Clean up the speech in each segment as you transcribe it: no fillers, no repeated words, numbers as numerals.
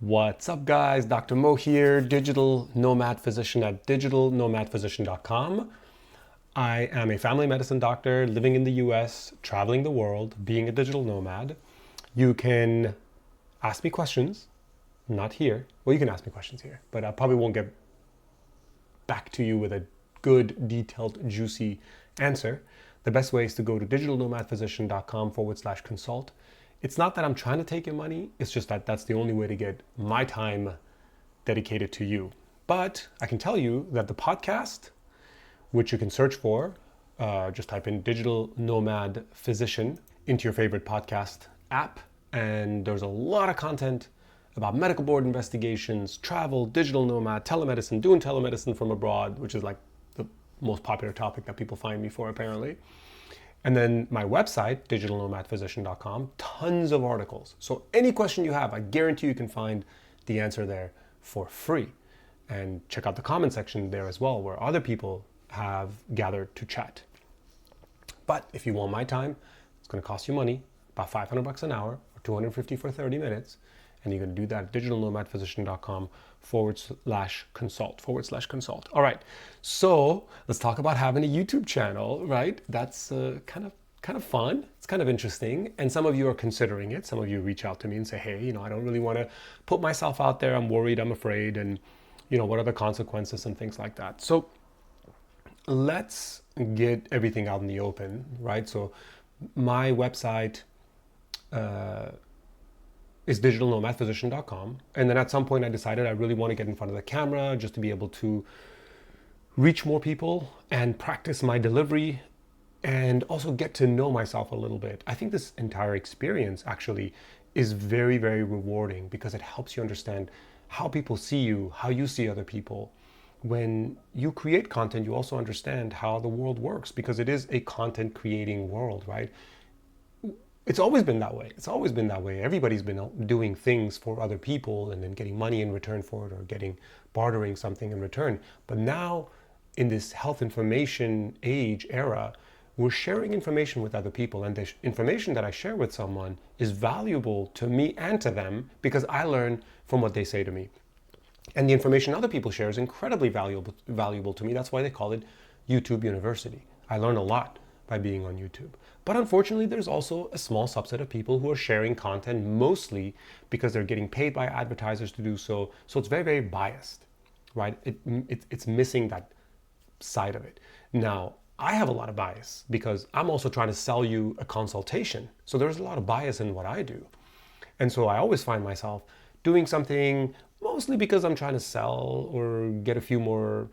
What's up, guys? Dr. Mo here, digital nomad physician at digitalnomadphysician.com. I am a family medicine doctor living in the US, traveling the world, being a digital nomad. You can ask me questions, not here. Well, you can ask me questions here, but I probably won't get back to you with a good, detailed, juicy answer. The best way is to go to digitalnomadphysician.com/consult. It's not that I'm trying to take your money, it's just that that's the only way to get my time dedicated to you. But I can tell you that the podcast, which you can search for, just type in Digital Nomad Physician into your favorite podcast app, and there's a lot of content about medical board investigations, travel, digital nomad, telemedicine, doing telemedicine from abroad, which is like the most popular topic that people find me for apparently. And then my website, digitalnomadphysician.com, tons of articles. So any question you have, I guarantee you can find the answer there for free. And check out the comment section there as well, where other people have gathered to chat. But if you want my time, it's going to cost you money, about $500 an hour, or $250 for 30 minutes. And you can do that at digitalnomadphysician.com/consult. All right, so let's talk about having a YouTube channel, right? That's kind of fun. It's kind of interesting. And some of you are considering it. Some of you reach out to me and say, hey, I don't really want to put myself out there. I'm worried, I'm afraid. And, what are the consequences and things like that. So let's get everything out in the open, right? So my website, is digitalnomadphysician.com. And then at some point I decided I really want to get in front of the camera just to be able to reach more people and practice my delivery and also get to know myself a little bit. I think this entire experience actually is very, very rewarding because it helps you understand how people see you, how you see other people. When you create content, you also understand how the world works because it is a content creating world, right? It's always been that way. Everybody's been doing things for other people and then getting money in return for it or bartering something in return. But now in this health information age era, we're sharing information with other people, and the information that I share with someone is valuable to me and to them because I learn from what they say to me. And the information other people share is incredibly valuable to me. That's why they call it YouTube University. I learn a lot by being on YouTube. But unfortunately, there's also a small subset of people who are sharing content mostly because they're getting paid by advertisers to do so. So it's very, very biased, right? It's missing that side of it. Now, I have a lot of bias because I'm also trying to sell you a consultation. So there's a lot of bias in what I do. And so I always find myself doing something mostly because I'm trying to sell or get a few more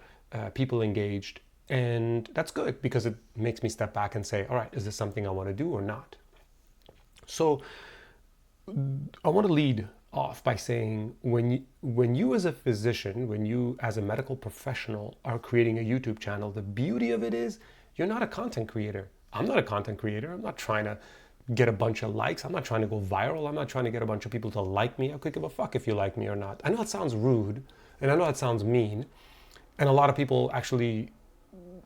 people engaged. And that's good because it makes me step back and say, all right, is this something I want to do or not? So I want to lead off by saying when you as a physician, when you as a medical professional are creating a YouTube channel, the beauty of it is you're not a content creator. I'm not a content creator. I'm not trying to get a bunch of likes. I'm not trying to go viral. I'm not trying to get a bunch of people to like me. I could give a fuck if you like me or not. I know it sounds rude and I know it sounds mean. And a lot of people actually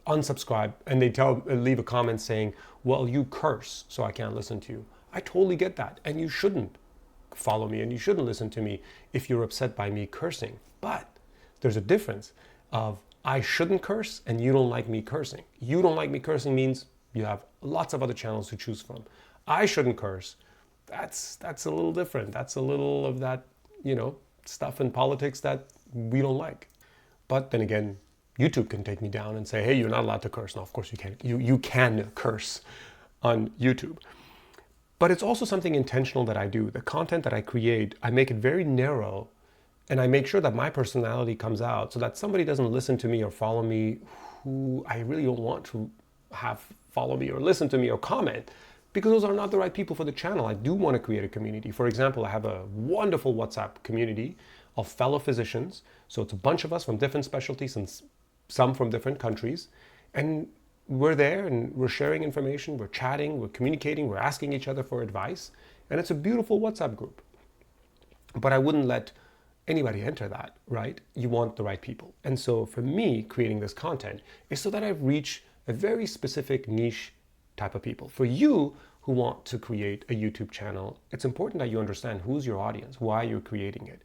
unsubscribe and they leave a comment saying, well, you curse, so I can't listen to you. I totally get that. And you shouldn't follow me and you shouldn't listen to me if you're upset by me cursing. But there's a difference of I shouldn't curse and you don't like me cursing. You don't like me cursing means you have lots of other channels to choose from. I shouldn't curse. That's a little different. That's a little of that, stuff in politics that we don't like. But then again, YouTube can take me down and say, hey, you're not allowed to curse. Now, of course you can't. You can curse on YouTube. But it's also something intentional that I do. The content that I create, I make it very narrow and I make sure that my personality comes out so that somebody doesn't listen to me or follow me who I really don't want to have follow me or listen to me or comment because those are not the right people for the channel. I do want to create a community. For example, I have a wonderful WhatsApp community of fellow physicians. So it's a bunch of us from different specialties and some from different countries, and we're there and we're sharing information, we're chatting, we're communicating, we're asking each other for advice, and it's a beautiful WhatsApp group. But I wouldn't let anybody enter that, right? You want the right people. And so for me, creating this content is so that I reach a very specific niche type of people. For you who want to create a YouTube channel, it's important that you understand who's your audience, why you're creating it.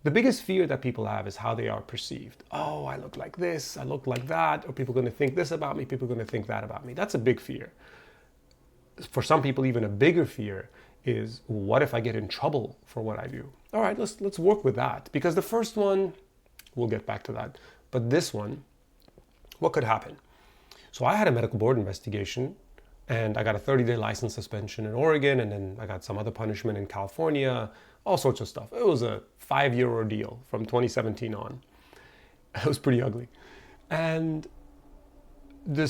The biggest fear that people have is how they are perceived. Oh, I look like this, I look like that, or people are going to think this about me, people are going to think that about me. That's a big fear. For some people, even a bigger fear is, what if I get in trouble for what I do? All right, let's work with that. Because the first one, we'll get back to that. But this one, what could happen? So I had a medical board investigation, and I got a 30-day license suspension in Oregon, and then I got some other punishment in California, all sorts of stuff. It was a 5-year ordeal from 2017 on. It was pretty ugly. And the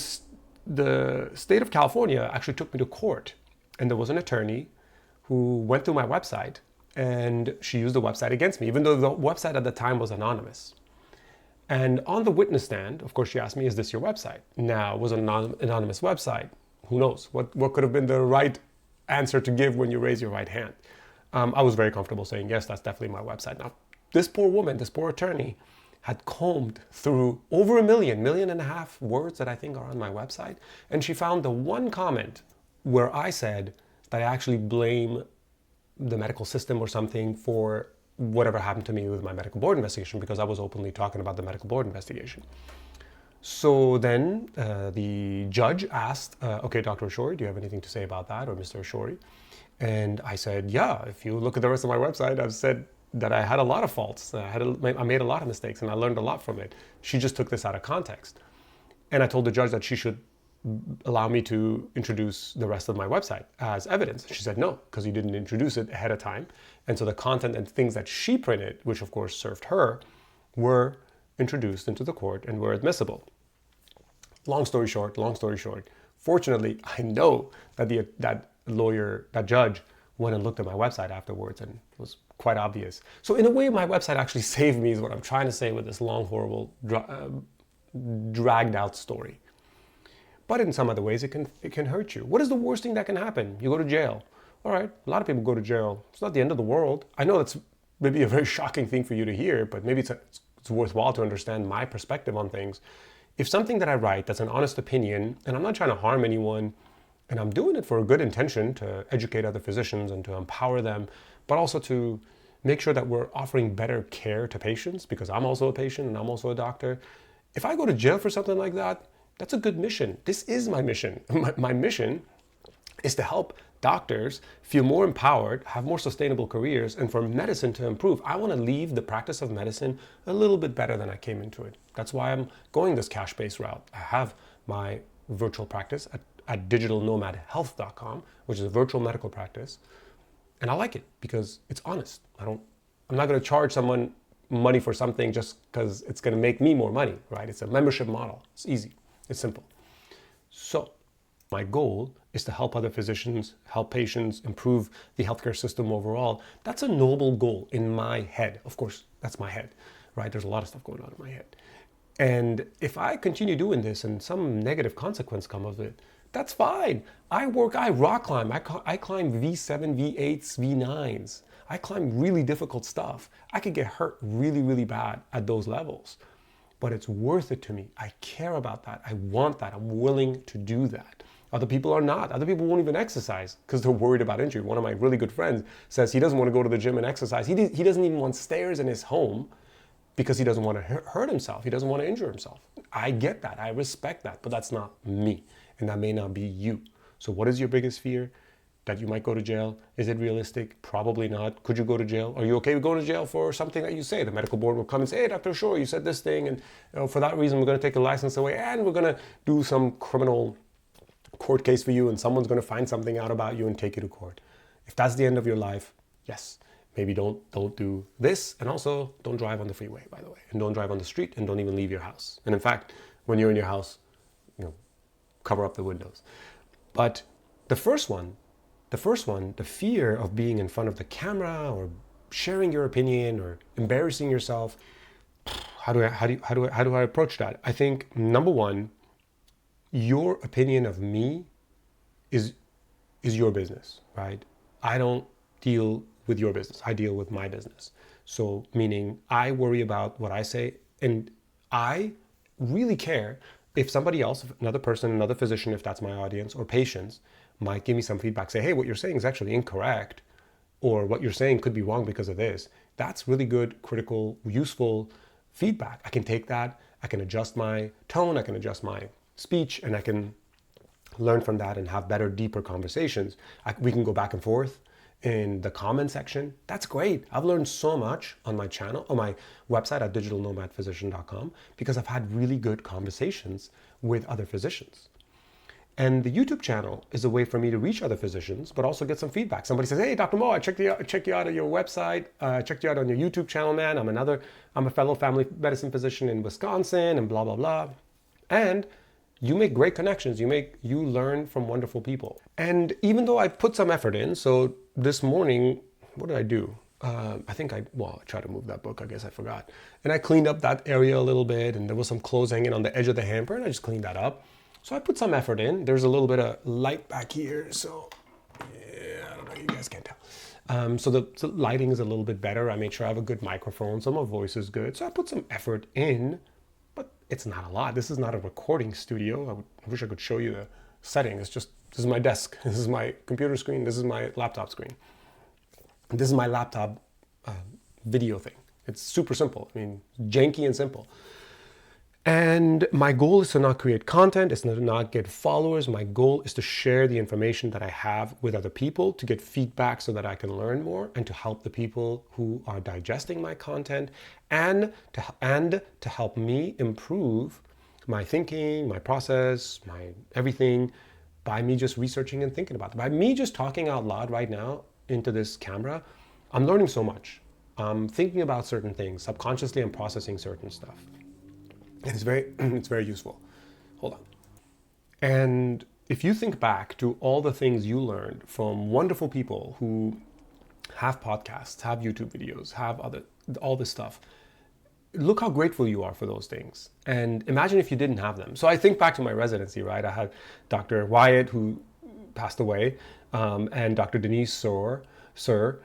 state of California actually took me to court, and there was an attorney who went through my website, and she used the website against me, even though the website at the time was anonymous. And on the witness stand, of course, she asked me, is this your website? Now, it was an anonymous website. Who knows? What could have been the right answer to give when you raise your right hand? I was very comfortable saying, yes, that's definitely my website. Now, this poor woman, this poor attorney, had combed through over 1.5 million words that I think are on my website. And she found the one comment where I said that I actually blame the medical system or something for whatever happened to me with my medical board investigation, because I was openly talking about the medical board investigation. So then the judge asked, okay, Dr. Ashori, do you have anything to say about that, or Mr. Ashori? And I said, yeah, if you look at the rest of my website, I've said that I had a lot of faults. I made a lot of mistakes, and I learned a lot from it. She just took this out of context. And I told the judge that she should allow me to introduce the rest of my website as evidence. She said no, because you didn't introduce it ahead of time. And so the content and things that she printed, which of course served her, were introduced into the court and were admissible. Long story short, fortunately, I know that that judge went and looked at my website afterwards, and it was quite obvious. So in a way, my website actually saved me, is what I'm trying to say with this long, horrible, dragged out story. But in some other ways, it can hurt you. What is the worst thing that can happen? You go to jail. All right, a lot of people go to jail. It's not the end of the world. I know that's maybe a very shocking thing for you to hear, but maybe it's worthwhile to understand my perspective on things. If something that I write that's an honest opinion, and I'm not trying to harm anyone, and I'm doing it for a good intention to educate other physicians and to empower them, but also to make sure that we're offering better care to patients, because I'm also a patient and I'm also a doctor. If I go to jail for something like that, that's a good mission. This is my mission. My mission is to help doctors feel more empowered, have more sustainable careers, and for medicine to improve. I want to leave the practice of medicine a little bit better than I came into it. That's why I'm going this cash-based route. I have my virtual practice at digitalnomadhealth.com, which is a virtual medical practice. And I like it because it's honest. I'm not going to charge someone money for something just because it's going to make me more money, right? It's a membership model. It's easy. It's simple. So my goal is to help other physicians, help patients, improve the healthcare system overall. That's a noble goal in my head. Of course, that's my head, right? There's a lot of stuff going on in my head. And if I continue doing this and some negative consequence come of it, that's fine. I rock climb. I climb V7, V8s, V9s. I climb really difficult stuff. I could get hurt really, really bad at those levels. But it's worth it to me. I care about that. I want that. I'm willing to do that. Other people are not. Other people won't even exercise because they're worried about injury. One of my really good friends says he doesn't want to go to the gym and exercise. He doesn't even want stairs in his home because he doesn't want to hurt himself. He doesn't want to injure himself. I get that. I respect that. But that's not me. And that may not be you. So what is your biggest fear? That you might go to jail? Is it realistic? Probably not. Could you go to jail? Are you okay with going to jail for something that you say? The medical board will come and say, hey, Dr. Ashori, you said this thing, and for that reason, we're going to take the license away, and we're going to do some criminal court case for you, and someone's going to find something out about you and take you to court. If that's the end of your life, yes, maybe don't do this, and also don't drive on the freeway, by the way, and don't drive on the street, and don't even leave your house. And in fact, when you're in your house, cover up the windows. But the first one, the fear of being in front of the camera or sharing your opinion or embarrassing yourself, how do I approach that? I think number one, your opinion of me is your business, right? I don't deal with your business. I deal with my business. So meaning I worry about what I say, and I really care if somebody else, another person, another physician, if that's my audience, or patients, might give me some feedback, say, hey, what you're saying is actually incorrect, or what you're saying could be wrong because of this. That's really good, critical, useful feedback. I can take that, I can adjust my tone, I can adjust my speech, and I can learn from that and have better, deeper conversations. We can go back and forth in the comment section. That's great. I've learned so much on my channel, on my website at digitalnomadphysician.com, because I've had really good conversations with other physicians. And the YouTube channel is a way for me to reach other physicians, but also get some feedback. Somebody says, hey, Dr. Mo, I checked you out on your website. I checked you out on your YouTube channel, man. I'm a fellow family medicine physician in Wisconsin and blah, blah, blah. And you make great connections. You learn from wonderful people. And even though I put some effort in, so this morning, what did I do? I tried to move that book. I guess I forgot. And I cleaned up that area a little bit, and there was some clothes hanging on the edge of the hamper, and I just cleaned that up. So I put some effort in. There's a little bit of light back here, so yeah, I don't know, you guys can't tell. So the lighting is a little bit better. I made sure I have a good microphone, so my voice is good. So I put some effort in, but it's not a lot. This is not a recording studio. I wish I could show you the settings. This is my desk. This is my computer screen. This is my laptop screen. This is my laptop video thing. It's super simple. I mean, janky and simple. And my goal is to not create content, it's to not get followers. My goal is to share the information that I have with other people, to get feedback so that I can learn more, and to help the people who are digesting my content, and to help me improve my thinking, my process, my everything, by me just researching and thinking about it. By me just talking out loud right now into this camera, I'm learning so much. I'm thinking about certain things. Subconsciously, I'm processing certain stuff. And it's very useful. Hold on. And if you think back to all the things you learned from wonderful people who have podcasts, have YouTube videos, have all this stuff, look how grateful you are for those things. And imagine if you didn't have them. So I think back to my residency, right? I had Dr. Wyatt, who passed away, and Dr. Denise Sir,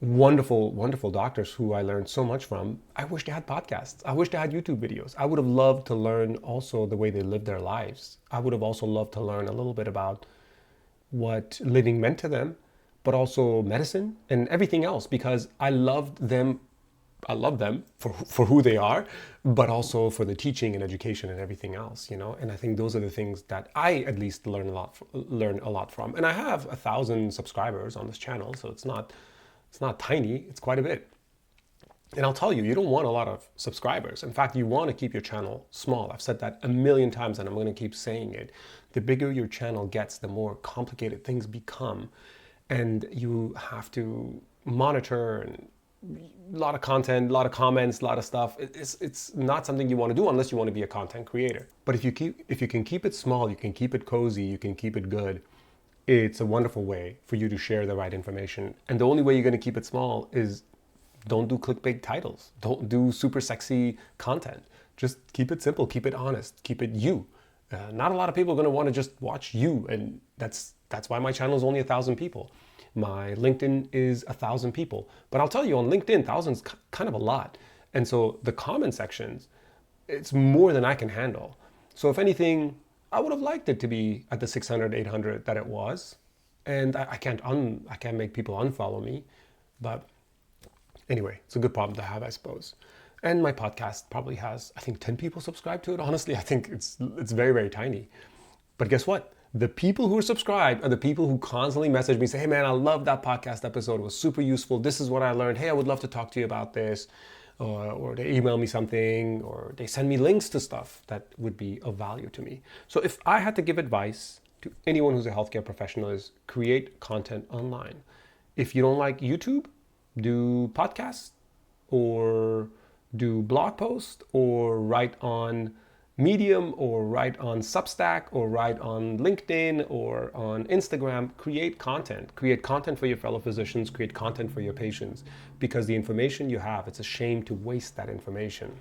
wonderful, wonderful doctors who I learned so much from. I wish they had podcasts. I wish they had YouTube videos. I would have loved to learn also the way they lived their lives. I would have also loved to learn a little bit about what living meant to them, but also medicine and everything else, because I loved them. I love them for who they are, but also for the teaching and education and everything else, you know. And I think those are the things that I at least learn a lot from. And I have 1,000 subscribers on this channel, so it's not tiny, it's quite a bit. And I'll tell you, you don't want a lot of subscribers. In fact, you want to keep your channel small. I've said that a million times and I'm going to keep saying it. The bigger your channel gets, the more complicated things become. And you have to monitor and a lot of content, a lot of comments, a lot of stuff. It's not something you want to do unless you want to be a content creator. But if you can keep it small, you can keep it cozy, you can keep it good, it's a wonderful way for you to share the right information. And the only way you're going to keep it small is don't do clickbait titles. Don't do super sexy content. Just keep it simple, keep it honest, keep it you. Not a lot of people are going to want to just watch you. And that's why my channel is only 1,000 people. My LinkedIn is 1,000 people. But I'll tell you, on LinkedIn, 1,000 is kind of a lot. And so the comment sections, it's more than I can handle. So if anything, I would have liked it to be at the 600, 800 that it was. And I can't make people unfollow me. But anyway, it's a good problem to have, I suppose. And my podcast probably has, I think, 10 people subscribe to it. Honestly, I think it's very, very tiny. But guess what? The people who are subscribed are the people who constantly message me, say, hey man, I love that podcast episode. It was super useful. This is what I learned. Hey, I would love to talk to you about this. Or they email me something, or they send me links to stuff that would be of value to me. So if I had to give advice to anyone who's a healthcare professional, is create content online. If you don't like YouTube, do podcasts, or do blog posts, or write on Medium, or write on Substack, or write on LinkedIn, or on Instagram. Create content. Create content for your fellow physicians. Create content for your patients. Because the information you have, it's a shame to waste that information.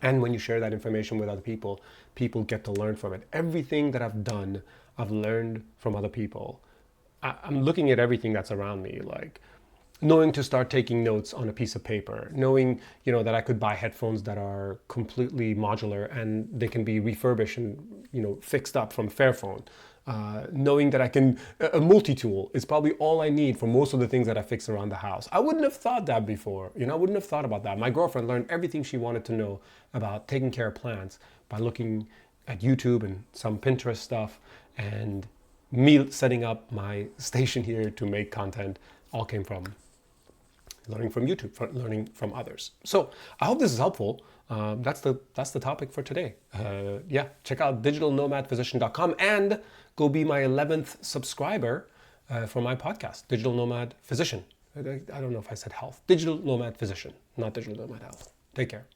And when you share that information with other people, people get to learn from it. Everything that I've done, I've learned from other people. I'm looking at everything that's around me, like knowing to start taking notes on a piece of paper, knowing, that I could buy headphones that are completely modular and they can be refurbished and, fixed up from Fairphone. knowing that I can, a multi-tool is probably all I need for most of the things that I fix around the house. I wouldn't have thought that before. I wouldn't have thought about that. My girlfriend learned everything she wanted to know about taking care of plants by looking at YouTube and some Pinterest stuff, and me setting up my station here to make content all came from learning from YouTube, learning from others. So I hope this is helpful. That's the topic for today. Check out digitalnomadphysician.com and go be my 11th subscriber for my podcast, Digital Nomad Physician. I don't know if I said health. Digital Nomad Physician, not Digital Nomad Health. Take care.